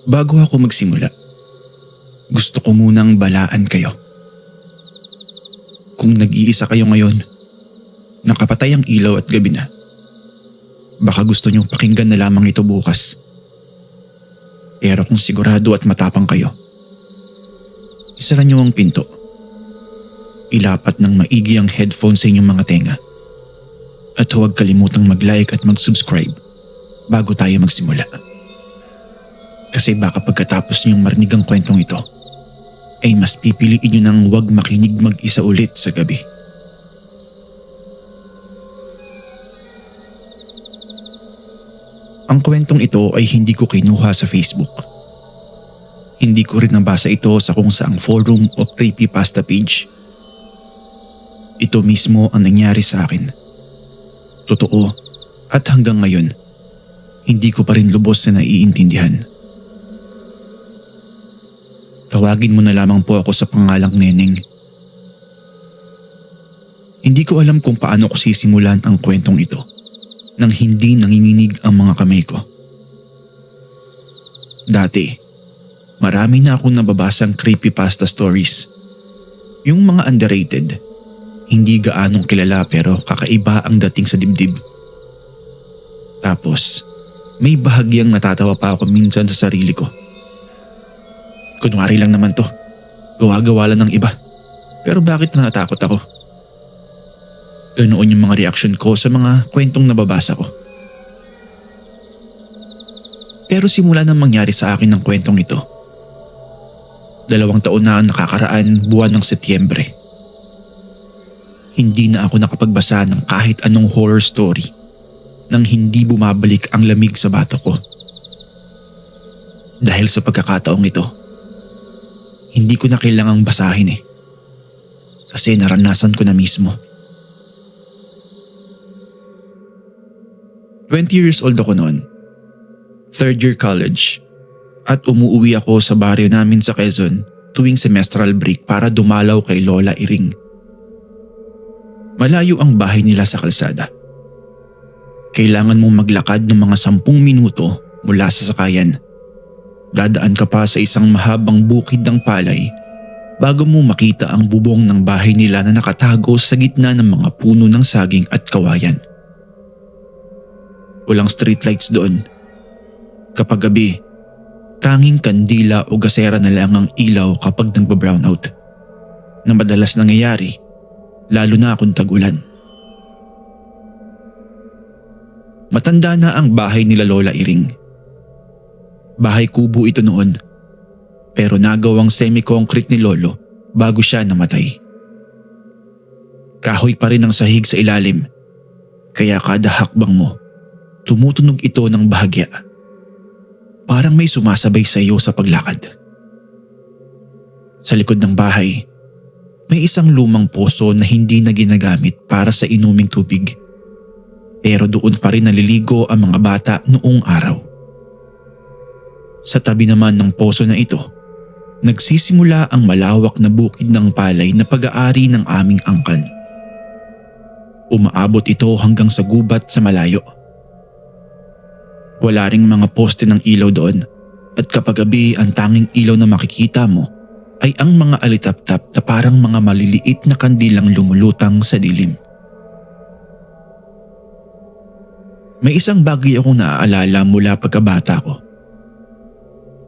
Bago ako magsimula, gusto ko munang balaan kayo. Kung nag-iisa kayo ngayon, nakapatay ang ilaw at gabi na, baka gusto nyo pakinggan na lamang ito bukas. Pero kung sigurado at matapang kayo, isara nyo ang pinto. Ilapat ng maigi ang headphone sa inyong mga tenga. At huwag kalimutang mag-like at mag-subscribe bago tayo magsimula. Kasi baka pagkatapos niyong marinig ang kwentong ito, ay mas pipiliin niyo nang huwag makinig mag-isa ulit sa gabi. Ang kwentong ito ay hindi ko kinuha sa Facebook. Hindi ko rin nabasa ito sa kung saang forum o creepypasta page. Ito mismo ang nangyari sa akin. Totoo, at hanggang ngayon, hindi ko pa rin lubos na naiintindihan. Tawagin mo na lamang po ako sa pangalang Neneng. Hindi ko alam kung paano ko sisimulan ang kwentong ito nang hindi nanginginig ang mga kamay ko. Dati, marami na akong nababasang creepypasta stories. Yung mga underrated, hindi gaanong kilala pero kakaiba ang dating sa dibdib. Tapos, may bahagyang natatawa pa ako minsan sa sarili ko. Kunwari lang naman to, gawa-gawa lang ng iba. Pero bakit natatakot ako? Ganoon yung mga reaksyon ko sa mga kwentong nababasa ko. Pero simula nang mangyari sa akin ng kwentong ito, 2 taon na ang nakakaraan buwan ng Setyembre. Hindi na ako nakapagbasa ng kahit anong horror story nang hindi bumabalik ang lamig sa batok ko. Dahil sa pagkakataong ito, hindi ko na kailangang basahin kasi naranasan ko na mismo. 20 years old ako noon. 3rd year college. At umuwi ako sa baryo namin sa Quezon tuwing semestral break para dumalaw kay Lola Iring. Malayo ang bahay nila sa kalsada. Kailangan mong maglakad ng mga 10 minuto mula sa sakayan. Dadaan ka pa sa isang mahabang bukid ng palay bago mo makita ang bubong ng bahay nila na nakatago sa gitna ng mga puno ng saging at kawayan. Walang streetlights doon. Kapag gabi, tanging kandila o gasera na lang ang ilaw kapag nagba-brownout. Na madalas nangyayari, lalo na kung tag-ulan. Matanda na ang bahay nila Lola Iring. Bahay kubo ito noon, pero nagawang semi-concrete ni Lolo bago siya namatay. Kahoy pa rin ang sahig sa ilalim, kaya kada hakbang mo, tumutunog ito ng bahagya. Parang may sumasabay sa iyo sa paglakad. Sa likod ng bahay, may isang lumang poso na hindi na ginagamit para sa inuming tubig. Pero doon pa rin naliligo ang mga bata noong araw. Sa tabi naman ng poso na ito, nagsisimula ang malawak na bukid ng palay na pag-aari ng aming angkan. Umaabot ito hanggang sa gubat sa malayo. Wala ring mga poste ng ilaw doon at kapag gabi ang tanging ilaw na makikita mo ay ang mga alitap-tap na parang mga maliliit na kandilang lumulutang sa dilim. May isang bagay akong naaalala mula pagkabata ko.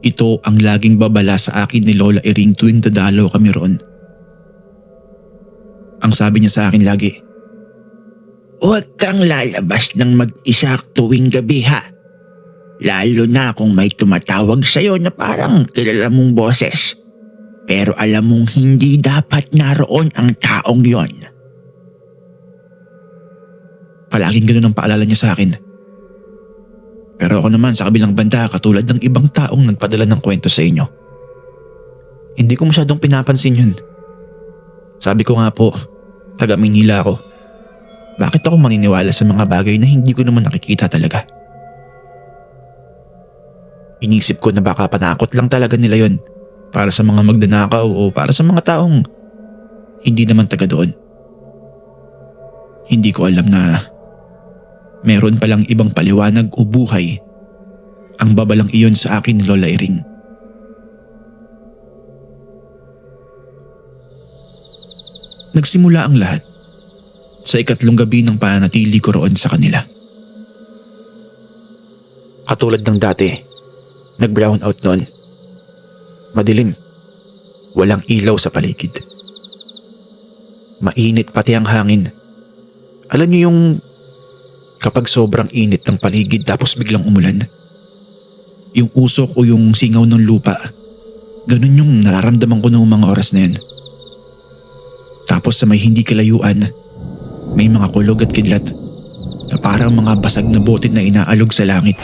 Ito ang laging babala sa akin ni Lola Iring tuwing dadalaw kami roon. Ang sabi niya sa akin lagi, "Huwag kang lalabas ng mag-isa tuwing gabi ha. Lalo na kung may tumatawag sa'yo na parang kilala mong boses. Pero alam mong hindi dapat naroon ang taong yon." Palaging ganun ang paalala niya sa akin. Pero ako naman sa kabilang banda katulad ng ibang taong nagpadala ng kwento sa inyo. Hindi ko masyadong pinapansin yun. Sabi ko nga po, taga Manila ako. Bakit ako maniniwala sa mga bagay na hindi ko naman nakikita talaga? Inisip ko na baka panakot lang talaga nila yon para sa mga magnanakaw o para sa mga taong hindi naman taga doon. Hindi ko alam na meron palang ibang paliwanag o buhay ang babalang iyon sa akin ni Lola Iring. Nagsimula ang lahat sa ikatlong gabi ng pananatili ko roon sa kanila. Katulad ng dati, nag-brown out noon. Madilim, walang ilaw sa paligid. Mainit pati ang hangin. Alam niyo yung kapag sobrang init ng paligid tapos biglang umulan? Yung usok o yung singaw ng lupa, ganun yung nararamdaman ko noong mga oras na yun. Tapos sa may hindi kalayuan, may mga kulog at kidlat na parang mga basag na bote na inaalog sa langit.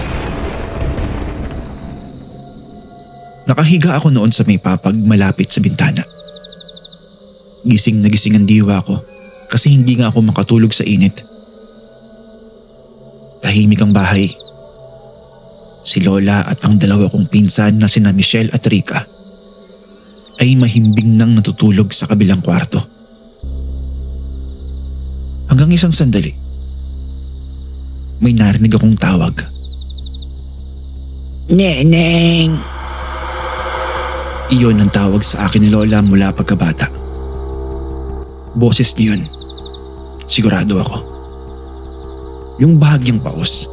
Nakahiga ako noon sa may papag malapit sa bintana. Gising na gising ang diwa ko kasi hindi nga ako makatulog sa init. Tahimik ang bahay. Si Lola at ang dalawa kong pinsan na sina Michelle at Rica ay mahimbing nang natutulog sa kabilang kwarto. Hanggang isang sandali, may narinig akong tawag. Neneng! Iyon ang tawag sa akin ni Lola mula pagkabata. Boses niya yun. Sigurado ako. Yung bahagyang paos.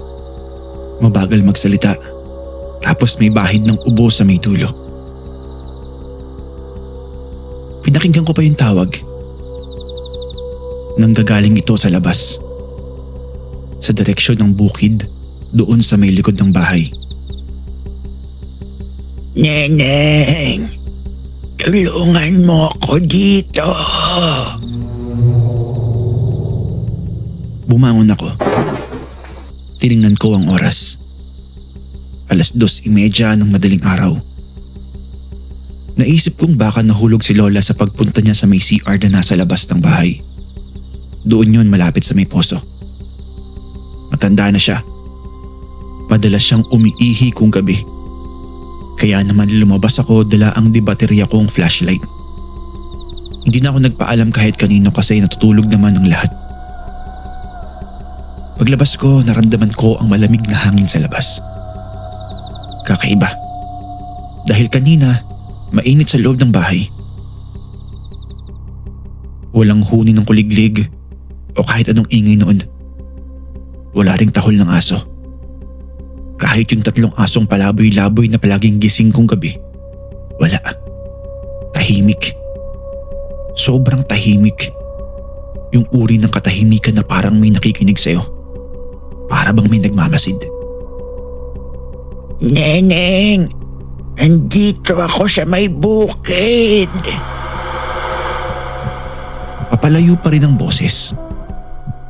Mabagal magsalita. Tapos may bahid ng ubo sa may dulo. Pinakinggan ko pa yung tawag. Nanggagaling ito sa labas. Sa direksyon ng bukid doon sa may likod ng bahay. Neneng! Tulungan mo ako dito! Bumangon ako. Tiningnan ko ang oras. 2:30 ng madaling araw. Naisip kong baka nahulog si Lola sa pagpunta niya sa may CR na nasa labas ng bahay. Doon yun malapit sa may poso. Matanda na siya. Madalas siyang umiihi kung gabi. Kaya naman lumabas ako dala ang baterya kong flashlight. Hindi na ako nagpaalam kahit kanino kasi natutulog naman ang lahat. Paglabas ko, naramdaman ko ang malamig na hangin sa labas. Kakaiba. Dahil kanina, mainit sa loob ng bahay. Walang huni ng kuliglig o kahit anong ingay noon. Wala ring tahol ng aso. Kahit yung 3 asong palaboy-laboy na palaging gising kong gabi, wala. Tahimik. Sobrang tahimik. Yung uri ng katahimikan na parang may nakikinig sa'yo. Para bang may nagmamasid. Neneng! Andito ako sa may bukid! Papalayo pa rin ang boses.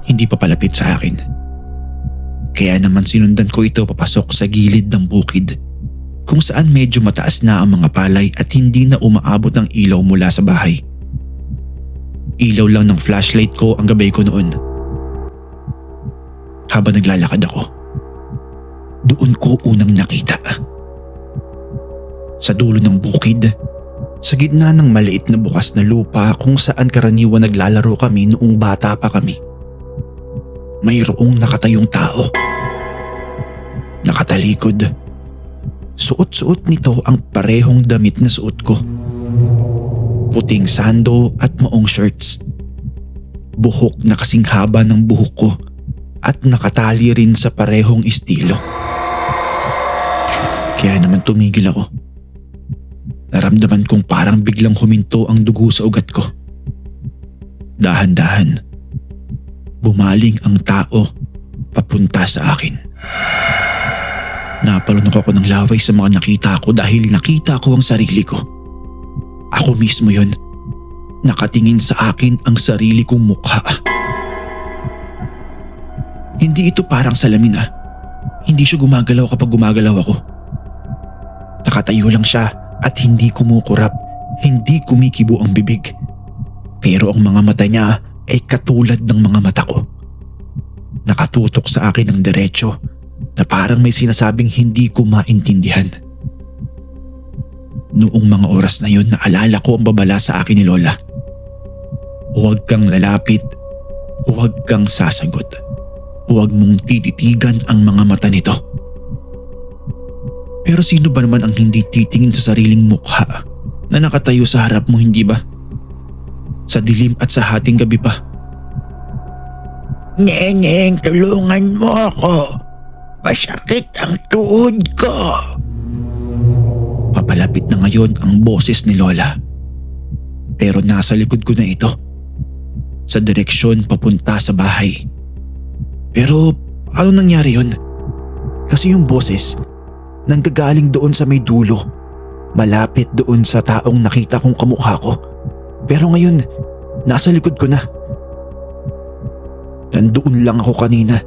Hindi pa palapit sa akin. Kaya naman sinundan ko ito papasok sa gilid ng bukid kung saan medyo mataas na ang mga palay at hindi na umaabot ang ilaw mula sa bahay. Ilaw lang ng flashlight ko ang gabay ko noon. Habang naglalakad ako, doon ko unang nakita. Sa dulo ng bukid, sa gitna ng maliit na bukas na lupa kung saan karaniwan naglalaro kami noong bata pa kami, mayroong nakatayong tao. Nakatalikod. Suot-suot nito ang parehong damit na suot ko. Puting sando at maong shirts. Buhok na kasing haba ng buhok ko at nakatali rin sa parehong estilo. Kaya naman tumigil ako. Naramdaman kong parang biglang huminto ang dugo sa ugat ko. Dahan-dahan, bumaling ang tao papunta sa akin. Napalunok ako ng laway sa mga nakita ko dahil nakita ko ang sarili ko. Ako mismo yon. Nakatingin sa akin ang sarili kong mukha. Hindi ito parang salamin ah. Hindi siya gumagalaw kapag gumagalaw ako. Nakatayo lang siya at hindi kumukurap, hindi kumikibo ang bibig. Pero ang mga mata niya ay katulad ng mga mata ko. Nakatutok sa akin ng diretso na parang may sinasabing hindi ko maintindihan. Noong mga oras na yun, naalala ko ang babala sa akin ni Lola. Huwag kang lalapit, huwag kang sasagot. Huwag mong tititigan ang mga mata nito. Pero sino ba naman ang hindi titingin sa sariling mukha na nakatayo sa harap mo, hindi ba? sa dilim at sa hating gabi pa. Neneng, tulungan mo ako. Masakit ang tuhod ko. Papalapit na ngayon ang boses ni Lola. Pero nasa likod ko na ito. Sa direksyon papunta sa bahay. Pero ano nangyari yun? Kasi yung boses nanggagaling doon sa may dulo. Malapit doon sa taong nakita kong kamukha ko. Pero ngayon, nasa likod ko na. Nandoon lang ako kanina.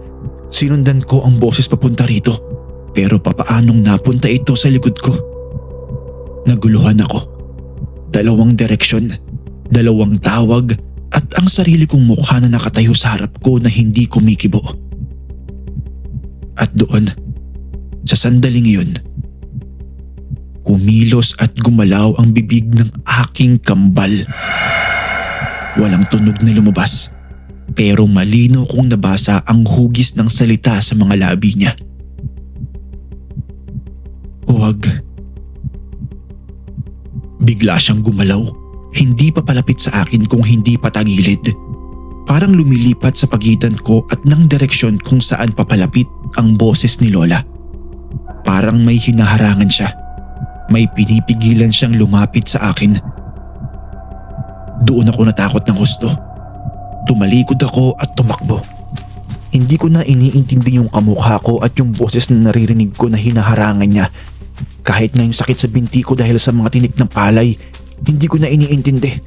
Sinundan ko ang boses papunta rito. Pero papaanong napunta ito sa likod ko? Naguluhan ako. 2 direksyon, 2 tawag at ang sarili kong mukha na nakatayo sa harap ko na hindi kumikibo. At doon, sa sandaling iyon, kumilos at gumalaw ang bibig ng aking kambal. Walang tunog na lumabas, pero malinaw kong nabasa ang hugis ng salita sa mga labi niya. Huwag. Bigla siyang gumalaw, hindi pa palapit sa akin kung hindi pa tagilid. Parang lumilipat sa pagitan ko at ng direksyon kung saan papalapit ang boses ni Lola. Parang may hinaharangan siya. May pinipigilan siyang lumapit sa akin. Doon ako natakot ng husto. Tumalikod ako at tumakbo. Hindi ko na iniintindi yung kamukha ko at yung boses na naririnig ko na hinaharangan niya. Kahit na yung sakit sa binti ko dahil sa mga tinik ng palay, hindi ko na iniintindi.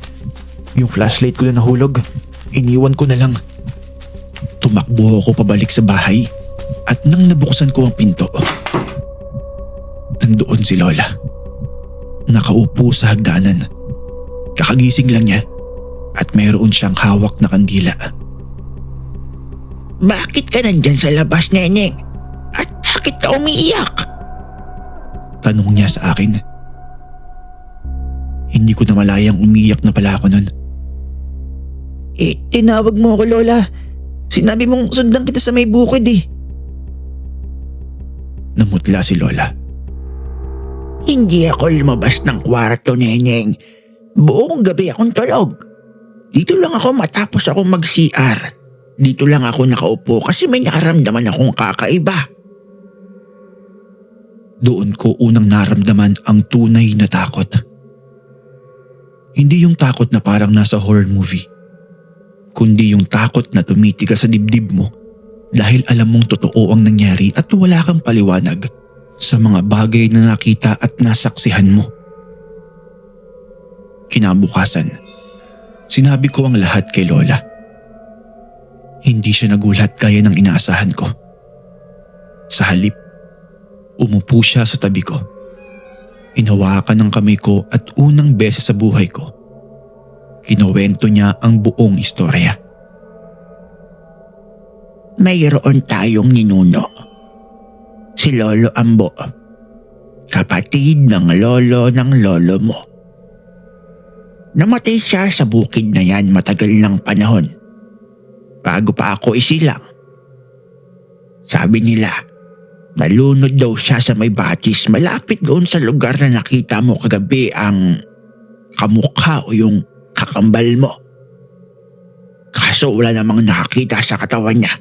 Yung flashlight ko na nahulog, iniwan ko na lang. Tumakbo ako pabalik sa bahay at nang nabuksan ko ang pinto, nandoon si Lola. Nakaupo sa hagdanan. Kakagising lang niya at mayroon siyang hawak na kandila. Bakit ka nandyan sa labas, Neneng? At bakit ka umiiyak? Tanong niya sa akin. Hindi ko na malayang umiyak na pala ako nun. Tinawag mo ako, Lola. Sinabi mong sundan kita sa may bukid eh. Namutla si Lola. Hindi ako lumabas ng kwarto, Neneng. Buong gabi akong tulog. Dito lang ako matapos ako mag-CR. Dito lang ako nakaupo kasi may nakaramdaman akong kakaiba. Doon ko unang naramdaman ang tunay na takot. Hindi yung takot na parang nasa horror movie, kundi yung takot na tumitigas sa dibdib mo dahil alam mong totoo ang nangyari at wala kang paliwanag sa mga bagay na nakita at nasaksihan mo. Kinabukasan, sinabi ko ang lahat kay Lola. Hindi siya nagulat gaya ng inaasahan ko. Sa halip, umupo siya sa tabi ko. Hinawakan ng kamay ko at unang beses sa buhay ko, kinuwento niya ang buong istorya. Mayroon tayong ninuno. Si Lolo Ambo. Kapatid ng lolo mo. Namatay siya sa bukid na yan matagal ng panahon. Bago pa ako isilang. Sabi nila, nalunod daw siya sa may batis malapit doon sa lugar na nakita mo kagabi ang kamukha o yung kakambal mo. Kaso wala namang nakakita sa katawan niya.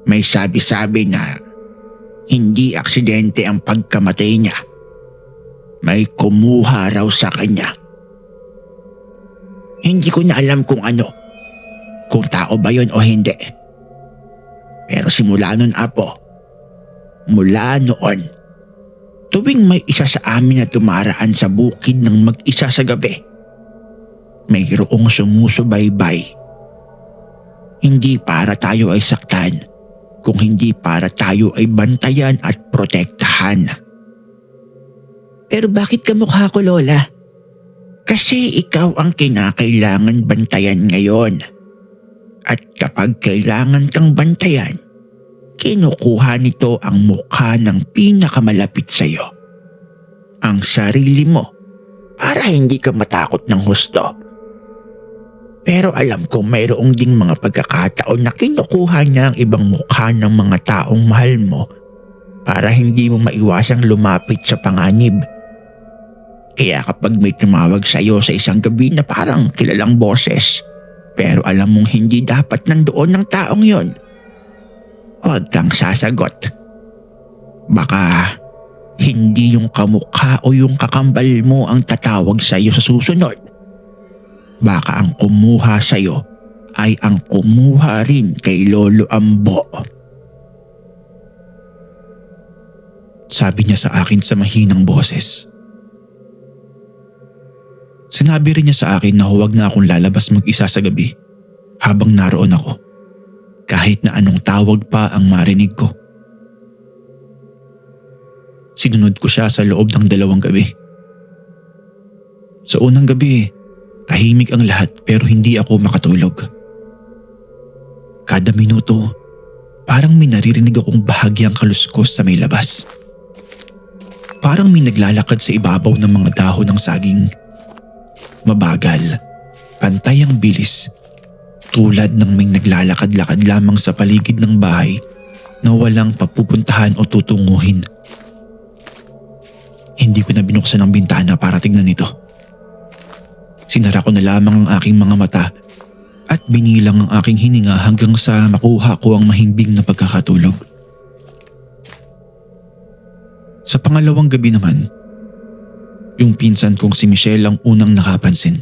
May sabi-sabi na hindi aksidente ang pagkamatay niya. May kumuha raw sa kanya. Hindi ko na alam kung ano. Kung tao ba yun o hindi. Pero simula nun, Apo, mula noon, tuwing may isa sa amin na tumaraan sa bukid ng mag-isa sa gabi, mayroong sumusubaybay. Hindi para tayo ay saktan, kung hindi para tayo ay bantayan at protektahan. Pero bakit kamukha ko, Lola? Kasi ikaw ang kinakailangan bantayan ngayon. At kapag kailangan kang bantayan, kinukuha nito ang mukha ng pinakamalapit sa iyo. Ang sarili mo para hindi ka matakot ng husto. Pero alam ko mayroong ding mga pagkakataon na kinukuha niya ang ibang mukha ng mga taong mahal mo para hindi mo maiwasang lumapit sa panganib. Kaya kapag may tumawag sa'yo sa isang gabi na parang kilalang boses, pero alam mong hindi dapat nandoon ng taong yon, huwag kang sasagot. Baka hindi yung kamukha o yung kakambal mo ang tatawag sa'yo sa susunod. Baka ang kumuha sa'yo ay ang kumuha rin kay Lolo Ambo. Sabi niya sa akin sa mahinang boses. Sinabi rin niya sa akin na huwag na akong lalabas mag-isa sa gabi habang naroon ako, kahit na anong tawag pa ang marinig ko. Sinunod ko siya sa loob ng 2 gabi. Sa unang gabi, tahimik ang lahat pero hindi ako makatulog. Kada minuto, parang may naririnig akong bahagyang kaluskos sa may labas. Parang may naglalakad sa ibabaw ng mga dahon ng saging. Mabagal, pantay ang bilis, tulad ng may naglalakad-lakad lamang sa paligid ng bahay na walang papupuntahan o tutunguhin. Hindi ko na binuksan ang bintana para tignan ito. Sinara ko na lamang ang aking mga mata at binilang ang aking hininga hanggang sa makuha ko ang mahimbing na pagkakatulog. Sa pangalawang gabi naman, yung pinsan kong si Michelle ang unang nakapansin.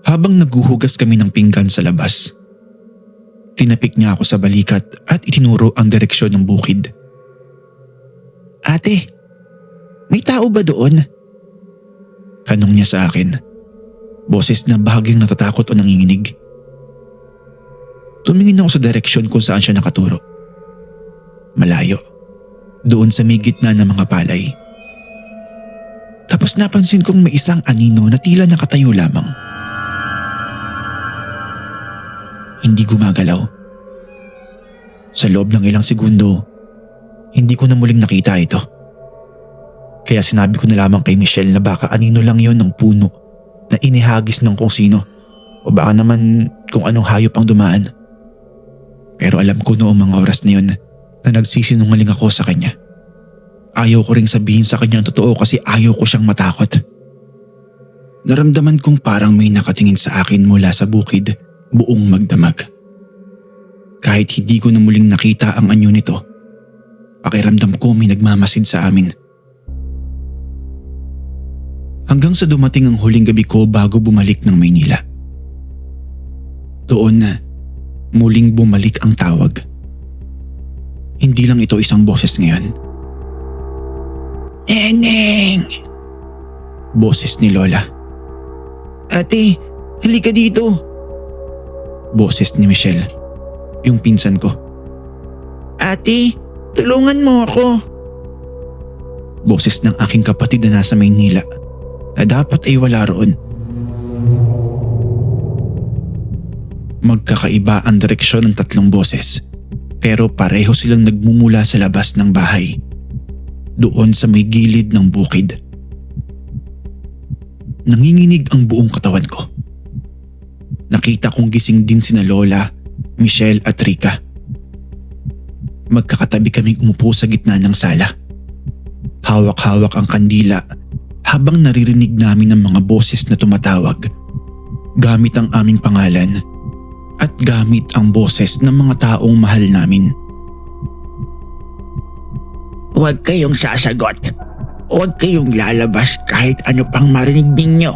Habang naghuhugas kami ng pinggan sa labas, tinapik niya ako sa balikat at itinuro ang direksyon ng bukid. Ate, may tao ba doon? Tanong niya sa akin, boses na bahagyang natatakot o nanginginig. Tumingin ako sa direksyon kung saan siya nakaturo. Malayo, doon sa may gitna ng mga palay. Tapos napansin kong may isang anino na tila nakatayo lamang. Hindi gumagalaw. Sa loob ng ilang segundo, hindi ko na muling nakita ito. Kaya sinabi ko na lamang kay Michelle na baka anino lang yon ng puno na inihagis ng kung sino o baka naman kung anong hayop ang dumaan. Pero alam ko noong mga oras na yun na nagsisinungaling ako sa kanya. Ayaw ko ring sabihin sa kanya ang totoo kasi ayaw ko siyang matakot. Naramdaman kong parang may nakatingin sa akin mula sa bukid, buong magdamag. Kahit hindi ko na muling nakita ang anyo nito, pakiramdam ko may nagmamasid sa amin. Hanggang sa dumating ang huling gabi ko bago bumalik ng Maynila. Doon na, muling bumalik ang tawag. Hindi lang ito isang boses ngayon. Neneng! Boses ni Lola. Ate, halika dito. Boses ni Michelle, yung pinsan ko. Ate, tulungan mo ako. Boses ng aking kapatid na nasa Maynila na dapat ay wala roon. Magkakaiba ang direksyon ng 3 boses pero pareho silang nagmumula sa labas ng bahay. Doon sa may gilid ng bukid. Nanginginig ang buong katawan ko. Nakita kong gising din sina Lola, Michelle at Rica. Magkakatabi kaming umupo sa gitna ng sala. Hawak-hawak ang kandila habang naririnig namin ang mga boses na tumatawag gamit ang aming pangalan at gamit ang boses ng mga taong mahal namin. Huwag kayong sasagot. Huwag kayong lalabas kahit ano pang marinig ninyo.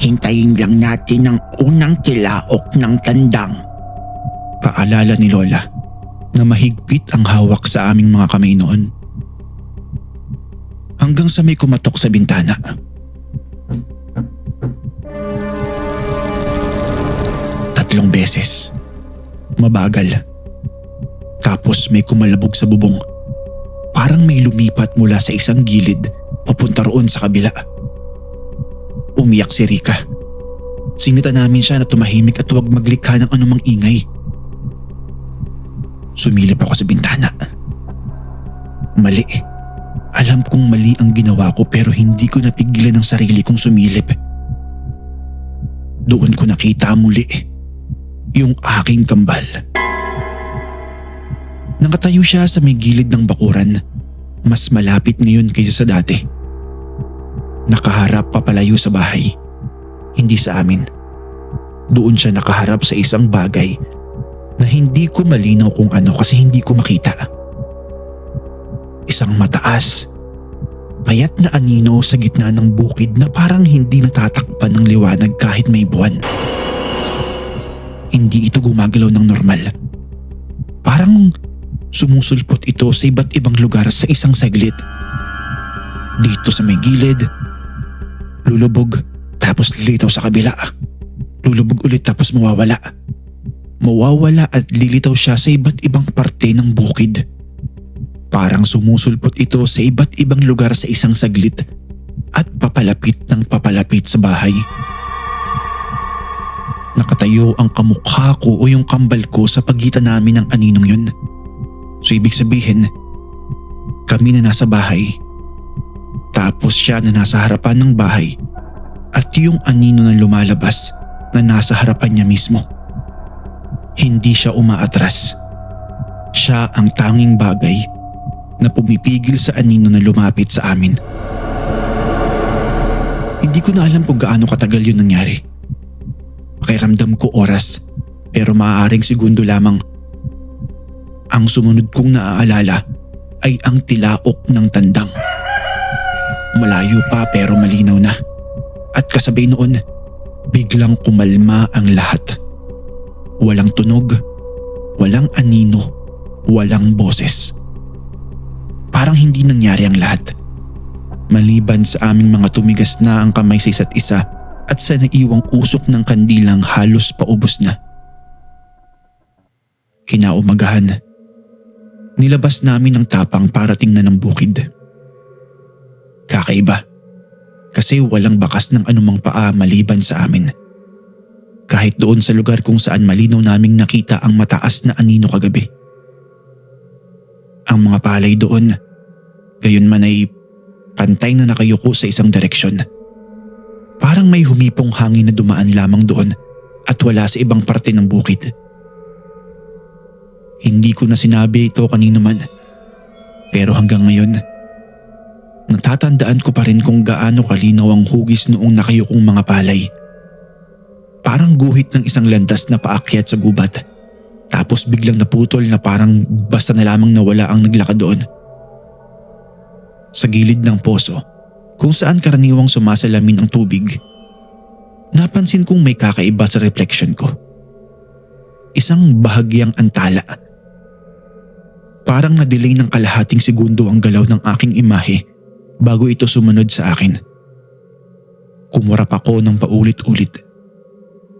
Hintayin lang natin ang unang kilaok ng tandang. Paalala ni Lola na mahigpit ang hawak sa aming mga kamay noon. Hanggang sa may kumatok sa bintana. Tatlong beses. Mabagal. Tapos may kumalabog sa bubong. Parang may lumipat mula sa isang gilid papunta roon sa kabila. Umiyak si Rica. Sinita namin siya na tumahimik at huwag maglikha ng anumang ingay. Sumilip ako sa bintana. Mali. Alam kong mali ang ginawa ko pero hindi ko napigilan ang sarili kong sumilip. Doon ko nakita muli yung aking kambal. Nakatayo siya sa may gilid ng bakuran, mas malapit ngayon kaysa sa dati. Nakaharap papalayo sa bahay, hindi sa amin. Doon siya nakaharap sa isang bagay na hindi ko malinaw kung ano kasi hindi ko makita. Isang mataas, payat na anino sa gitna ng bukid na parang hindi natatakpan ng liwanag kahit may buwan. Hindi ito gumagalaw ng normal. Parang sumusulpot ito sa iba't ibang lugar sa isang saglit. Dito sa may gilid, lulubog tapos lilitaw sa kabila. Lulubog ulit tapos mawawala. Mawawala at lilitaw siya sa iba't ibang parte ng bukid. Parang sumusulpot ito sa iba't ibang lugar sa isang saglit at papalapit ng papalapit sa bahay. Nakatayo ang kamukha ko o yung kambal ko sa pagitan namin ng aninong yun. So ibig sabihin, kami na nasa bahay, tapos siya na nasa harapan ng bahay at yung anino na lumalabas na nasa harapan niya mismo. Hindi siya umaatras. Siya ang tanging bagay na pumipigil sa anino na lumapit sa amin. Hindi ko na alam kung gaano katagal yun nangyari. Pakiramdam ko oras, pero maaaring segundo lamang. Ang sumunod kong naaalala ay ang tilaok ng tandang. Malayo pa pero malinaw na. At kasabay noon, biglang kumalma ang lahat. Walang tunog, walang anino, walang boses. Parang hindi nangyari ang lahat. Maliban sa aming mga tumigas na ang kamay sa isa't isa at sa naiwang usok ng kandilang halos paubos na. Kinaumagahan, nilabas namin ang tapang para tingnan ang bukid. Kakaiba, kasi walang bakas ng anumang paa maliban sa amin. Kahit doon sa lugar kung saan malinaw naming nakita ang mataas na anino kagabi. Ang mga palay doon, gayon man ay pantay na nakayuko sa isang direksyon. Parang may humipong hangin na dumaan lamang doon at wala sa ibang parte ng bukid. Hindi ko na sinabi ito kanino man, pero hanggang ngayon, natatandaan ko pa rin kung gaano kalinaw ang hugis noong nakayukong mga palay. Parang guhit ng isang landas na paakyat sa gubat, tapos biglang naputol na parang basta na lamang nawala ang naglakad doon. Sa gilid ng poso, kung saan karaniwang sumasalamin ang tubig, napansin kong may kakaiba sa reflection ko. Isang bahagyang antala. Parang na-delay ng kalahating segundo ang galaw ng aking imahe bago ito sumunod sa akin. Kumurap ako ng paulit-ulit.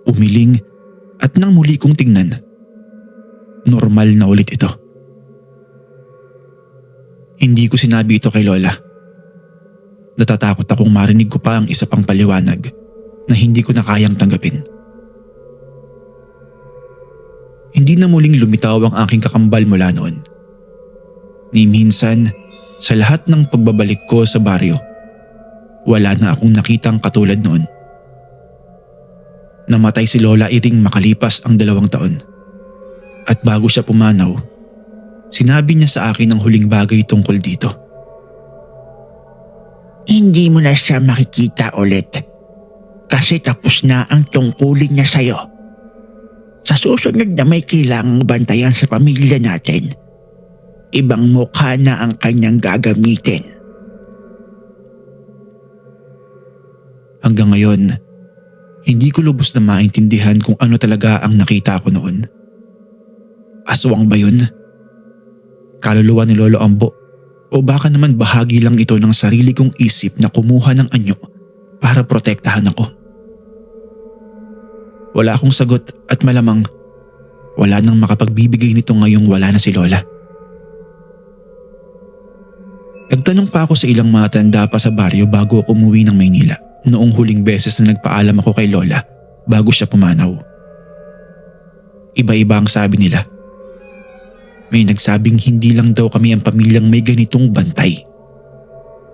Umiling at nang muli kong tingnan, normal na ulit ito. Hindi ko sinabi ito kay Lola. Natatakot akong marinig ko pa ang isa pang paliwanag na hindi ko na kayang tanggapin. Hindi na muling lumitaw ang aking kakambal mula noon. Ni minsan, sa lahat ng pagbabalik ko sa baryo, wala na akong nakitang katulad noon. Namatay si Lola iring makalipas ang 2 taon. At bago siya pumanaw, sinabi niya sa akin ang huling bagay tungkol dito. Hindi mo na siya makikita ulit kasi tapos na ang tungkulin niya sa'yo. Sa susunod na may kailangang bantayan sa pamilya natin, ibang mukha na ang kanyang gagamitin. Hanggang ngayon, hindi ko lubos na maintindihan kung ano talaga ang nakita ko noon. Aswang ba yun? Kaluluwa ni Lolo Ambo? O baka naman bahagi lang ito ng sarili kong isip na kumuha ng anyo para protektahan ako? Wala akong sagot at malamang wala nang makapagbibigay nito ngayong wala na si Lola. Nagtanong pa ako sa ilang matanda pa sa baryo bago ako umuwi ng Maynila noong huling beses na nagpaalam ako kay Lola bago siya pumanaw. Iba-iba ang sabi nila. May nagsabing hindi lang daw kami ang pamilyang may ganitong bantay.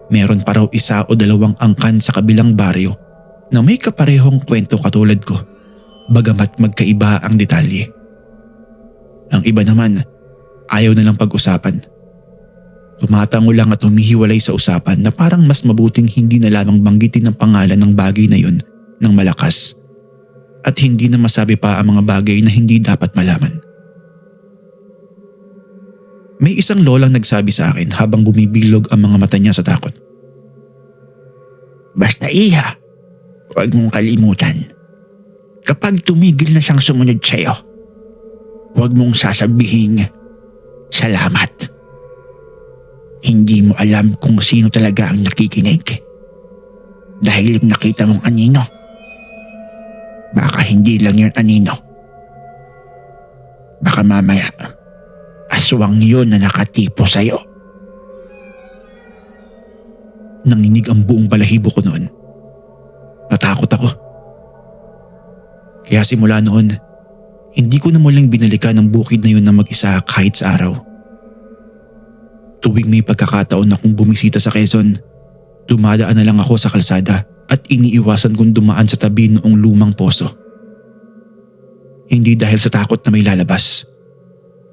Meron pa raw 1 o 2 angkan sa kabilang baryo na may kaparehong kwento katulad ko, bagamat magkaiba ang detalye. Ang iba naman, ayaw na lang pag-usapan. Tumatango lang at humihiwalay sa usapan na parang mas mabuting hindi na lamang banggitin ang pangalan ng bagay na yun ng malakas at hindi na masabi pa ang mga bagay na hindi dapat malaman. May isang lolang nagsabi sa akin habang bumibilog ang mga mata niya sa takot. Basta iha, huwag mong kalimutan. Kapag tumigil na siyang sumunod sa'yo, huwag mong sasabihin salamat. Hindi mo alam kung sino talaga ang nakikinig. Dahil nakita mong anino. Baka hindi lang yun anino. Baka mamaya, aswang yun na nakatipo sa'yo. Nanginig ang buong balahibo ko noon. Natakot ako. Kaya simula noon, hindi ko na muling binalikan ang bukid na yun na mag-isa kahit sa araw. Tuwing may pagkakataon na kung bumisita sa Quezon, dumadaan na lang ako sa kalsada at iniiwasan kong dumaan sa tabi noong lumang poso. Hindi dahil sa takot na may lalabas,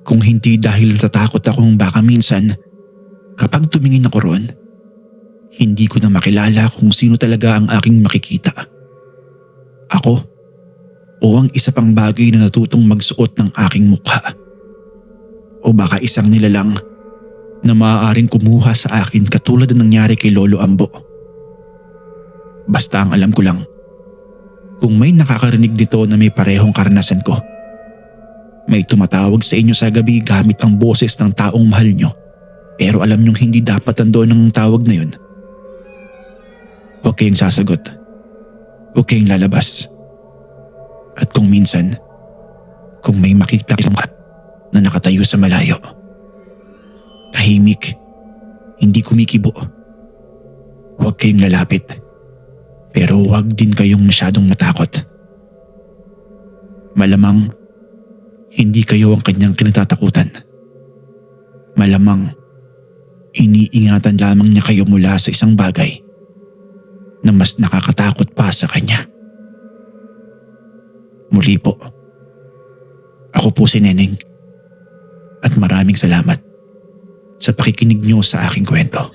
kung hindi dahil natatakot akong baka minsan, kapag tumingin ako roon, hindi ko na makilala kung sino talaga ang aking makikita. Ako o ang isa pang bagay na natutong magsuot ng aking mukha. O baka isang nilalang na maaaring kumuha sa akin katulad ng nangyari kay Lolo Ambo. Basta ang alam ko lang, kung may nakakarinig nito na may parehong karanasan ko, may tumatawag sa inyo sa gabi gamit ang boses ng taong mahal nyo pero alam nyong hindi dapat nandoon ang tawag na yun, huwag kayong sasagot. Huwag kayong lalabas. At kung minsan, kung may makita kayo na nakatayo sa malayo, tahimik, hindi kumikibo, huwag kayong lalapit. Pero huwag din kayong masyadong matakot. Malamang, hindi kayo ang kanyang kinatatakutan. Malamang, iniingatan lamang niya kayo mula sa isang bagay na mas nakakatakot pa sa kanya. Muli po, ako po si Neneng at maraming salamat sa pakikinig niyo sa aking kwento.